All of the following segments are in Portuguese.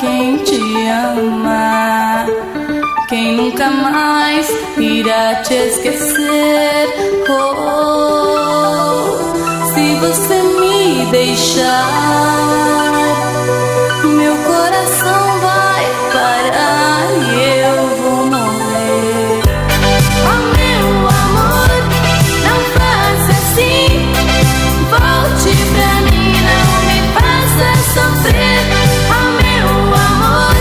quem te ama, quem nunca mais irá te esquecer. Oh, se você me deixar, meu coração vai parar e eu vou morrer. Oh, meu amor, não faça assim, volte pra mim, não me faça sofrer. Oh, meu amor,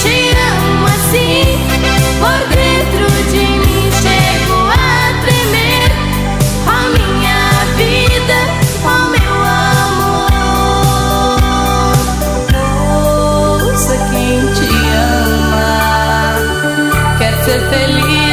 te amo assim, por dentro de mim chego a tremer. Oh, minha vida, oh, meu amor, ouça quem te ama, quer ser feliz.